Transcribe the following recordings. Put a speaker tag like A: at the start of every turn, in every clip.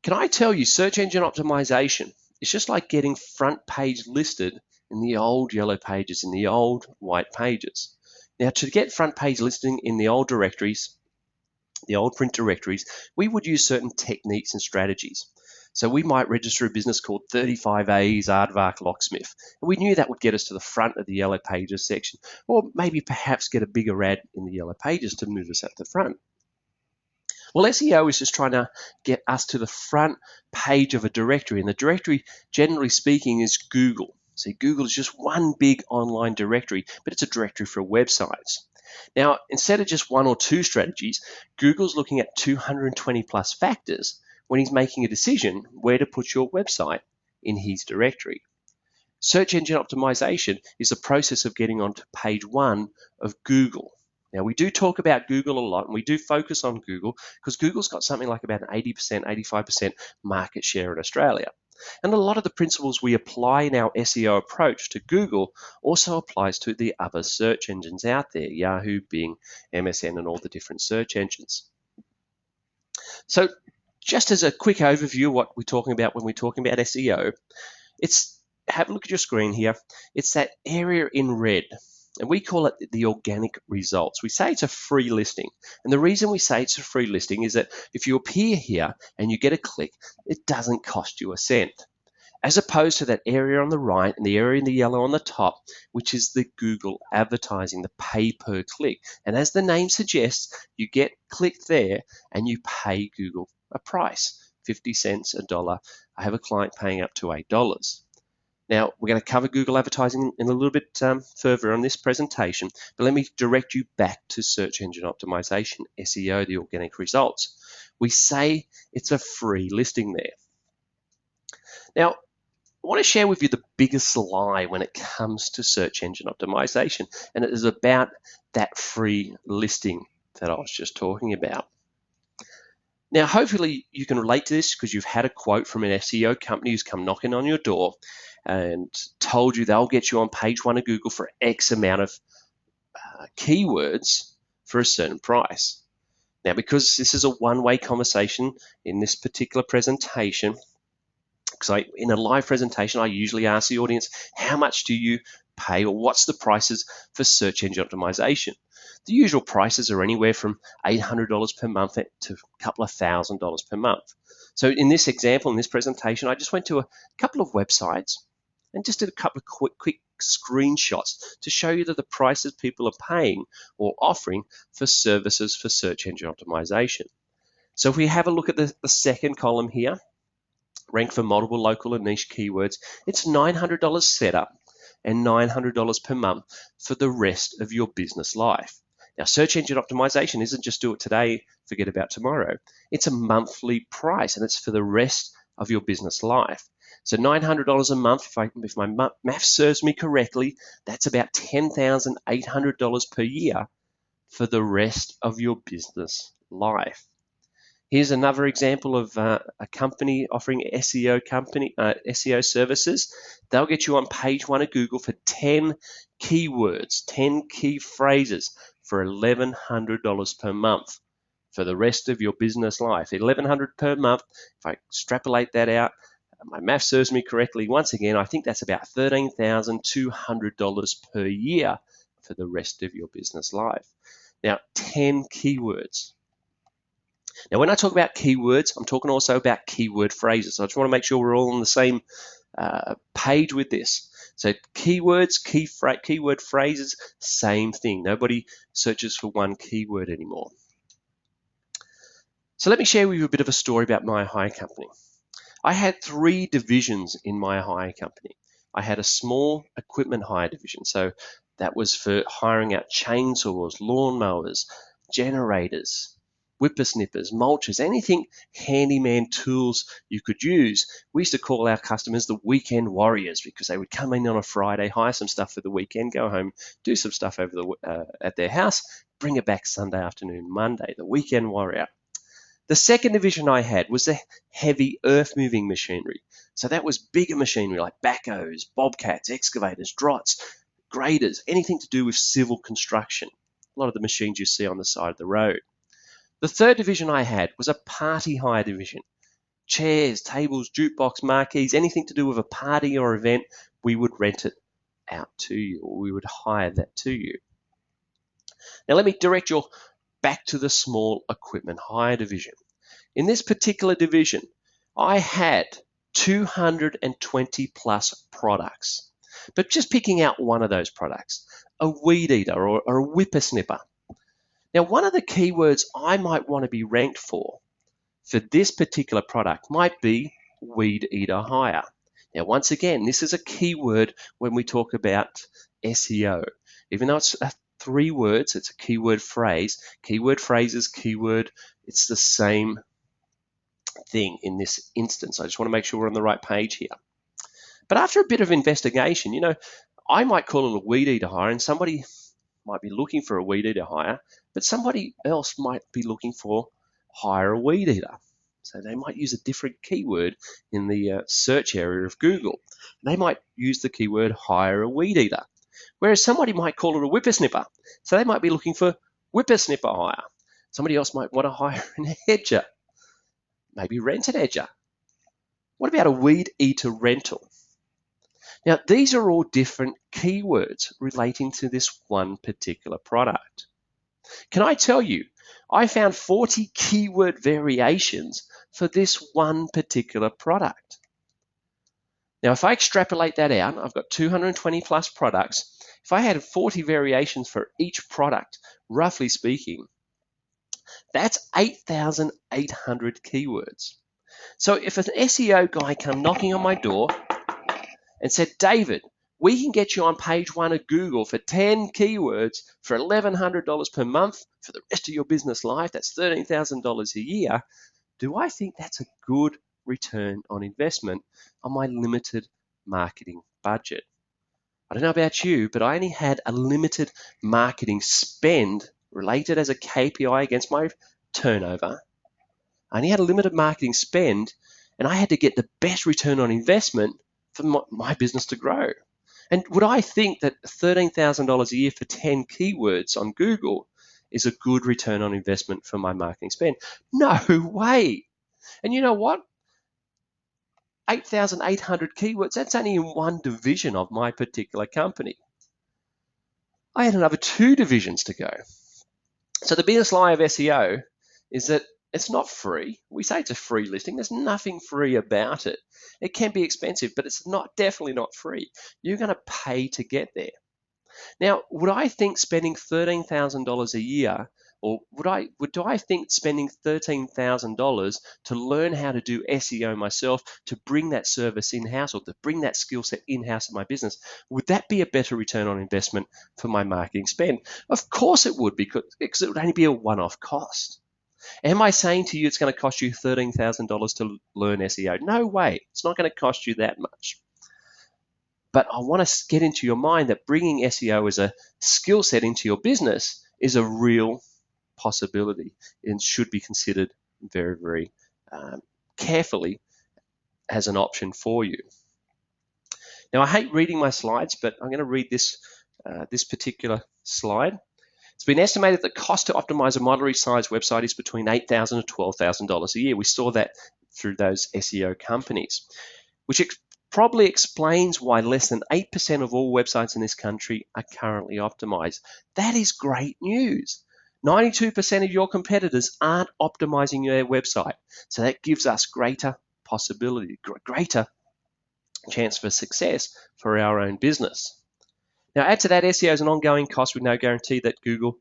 A: Can I tell you, search engine optimization is just like getting front page listed in the old yellow pages, in the old white pages. Now, to get front page listing in the old directories, the old print directories, we would use certain techniques and strategies. So we might register a business called 35A's Aardvark Locksmith. And we knew that would get us to the front of the yellow pages section, or maybe perhaps get a bigger ad in the yellow pages to move us at the front. Well, SEO is just trying to get us to the front page of a directory, and the directory, generally speaking, is Google. So Google is just one big online directory, but it's a directory for websites. Now, instead of just one or two strategies, Google's looking at 220 plus factors when he's making a decision where to put your website in his directory. Search engine optimization is the process of getting onto page one of Google. Now, we do talk about Google a lot, and we do focus on Google because Google's got something like about an 80%, 85% market share in Australia. And a lot of the principles we apply in our SEO approach to Google also applies to the other search engines out there, Yahoo, Bing, MSN, and all the different search engines. So just as a quick overview of what we're talking about when we're talking about SEO, have a look at your screen here. It's that area in red, and we call it the organic results. We say it's a free listing. And the reason we say it's a free listing is that if you appear here and you get a click, it doesn't cost you a cent. As opposed to that area on the right and the area in the yellow on the top, which is the Google advertising, the pay per click. And as the name suggests, you get clicked there and you pay Google a price, 50 cents, $1. I have a client paying up to $8. Now, we're going to cover Google advertising in a little bit further on this presentation, but let me direct you back to search engine optimization, SEO, the organic results. We say it's a free listing there. Now, I want to share with you the biggest lie when it comes to search engine optimization, and it is about that free listing that I was just talking about. Now, hopefully you can relate to this because you've had a quote from an SEO company who's come knocking on your door and told you they'll get you on page one of Google for X amount of keywords for a certain price. Now, because this is a one-way conversation in this particular presentation, because in a live presentation, I usually ask the audience, how much do you pay or what's the prices for search engine optimization? The usual prices are anywhere from $800 per month to a couple of $1,000 per month. So in this example, in this presentation, I just went to a couple of websites and just did a couple of quick screenshots to show you that the prices people are paying or offering for services for search engine optimization. So if we have a look at the second column here, rank for multiple local and niche keywords, it's $900 setup and $900 per month for the rest of your business life. Now, search engine optimization isn't just do it today, forget about tomorrow. It's a monthly price, and it's for the rest of your business life. So $900 a month, if my math serves me correctly, that's about $10,800 per year for the rest of your business life. Here's another example of a company offering SEO services. They'll get you on page one of Google for 10 keywords, 10 key phrases for $1,100 per month for the rest of your business life. $1,100 per month, if I extrapolate that out, my math serves me correctly. Once again, I think that's about $13,200 per year for the rest of your business life. Now, 10 keywords. Now, when I talk about keywords, I'm talking also about keyword phrases. So I just want to make sure we're all on the same page with this. So keywords, keyword phrases, same thing. Nobody searches for one keyword anymore. So let me share with you a bit of a story about my hire company. I had 3 divisions in my hire company. I had a small equipment hire division. So that was for hiring out chainsaws, lawnmowers, generators, whippersnippers, mulchers, anything handyman tools you could use. We used to call our customers the weekend warriors because they would come in on a Friday, hire some stuff for the weekend, go home, do some stuff over at their house, bring it back Sunday afternoon, Monday, the weekend warrior. The second division I had was the heavy earth-moving machinery. So that was bigger machinery like backhoes, bobcats, excavators, drots, graders, anything to do with civil construction. A lot of the machines you see on the side of the road. The third division I had was a party hire division. chairs, tables, jukebox, marquees, anything to do with a party or event, we would rent it out to you, or we would hire that to you. Now let me direct you back to the small equipment hire division. In this particular division, I had 220 plus products, but just picking out one of those products, a weed eater or a whippersnipper. Now, one of the keywords I might want to be ranked for this particular product might be weed eater hire. Now, once again, this is a keyword when we talk about SEO. Even though it's 3 words, it's a keyword phrase. Keyword phrases, keyword, it's the same thing in this instance. I just want to make sure we're on the right page here. But after a bit of investigation, I might call it a weed eater hire, and somebody might be looking for a weed eater hire, but somebody else might be looking for hire a weed eater. So they might use a different keyword in the search area of Google. They might use the keyword hire a weed eater, whereas somebody might call it a whippersnipper. So they might be looking for whippersnipper hire. Somebody else might want to hire an edger, maybe rent an edger. What about a weed eater rental? Now, these are all different keywords relating to this one particular product. Can I tell you, I found 40 keyword variations for this one particular product. Now, if I extrapolate that out, I've got 220 plus products. If I had 40 variations for each product, roughly speaking, that's 8,800 keywords. So if an SEO guy come knocking on my door and said, David, we can get you on page 1 of Google for 10 keywords for $1,100 per month for the rest of your business life, that's $13,000 a year, do I think that's a good return on investment on my limited marketing budget? I don't know about you, but I only had a limited marketing spend related as a KPI against my turnover. I only had a limited marketing spend, and I had to get the best return on investment for my business to grow. And would I think that $13,000 a year for 10 keywords on Google is a good return on investment for my marketing spend? No way. And you know what? 8,800 keywords, that's only in one division of my particular company. I had another 2 divisions to go. So the biggest lie of SEO is that it's not free. We say it's a free listing. There's nothing free about it. It can be expensive, but it's definitely not free. You're going to pay to get there. Now, would I think spending $13,000 a year, or do I think spending $13,000 to learn how to do SEO myself, to bring that service in-house or to bring that skill set in-house in my business, would that be a better return on investment for my marketing spend? Of course it would, because it would only be a one-off cost. Am I saying to you it's going to cost you $13,000 to learn SEO? No way. It's not going to cost you that much. But I want to get into your mind that bringing SEO as a skill set into your business is a real possibility and should be considered very, very carefully as an option for you. Now, I hate reading my slides, but I'm going to read this particular slide. It's been estimated that the cost to optimize a moderately sized website is between $8,000 to $12,000 a year. We saw that through those SEO companies, which probably explains why less than 8% of all websites in this country are currently optimized. That is great news. 92% of your competitors aren't optimizing their website. So that gives us greater possibility, greater chance for success for our own business. Now, add to that, SEO is an ongoing cost with no guarantee that Google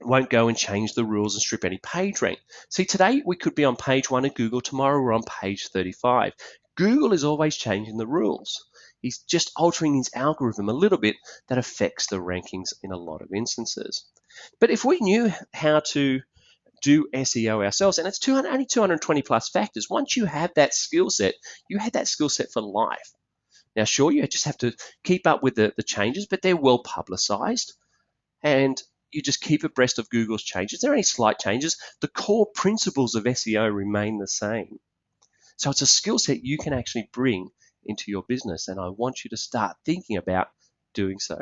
A: won't go and change the rules and strip any page rank. See, today we could be on page 1 of Google, tomorrow we're on page 35. Google is always changing the rules. He's just altering his algorithm a little bit that affects the rankings in a lot of instances. But if we knew how to do SEO ourselves, and it's only 220 plus factors, once you have that skill set, you have that skill set for life. Now, sure, you just have to keep up with the changes, but they're well publicized, and you just keep abreast of Google's changes. There are any slight changes. The core principles of SEO remain the same. So it's a skill set you can actually bring into your business, and I want you to start thinking about doing so.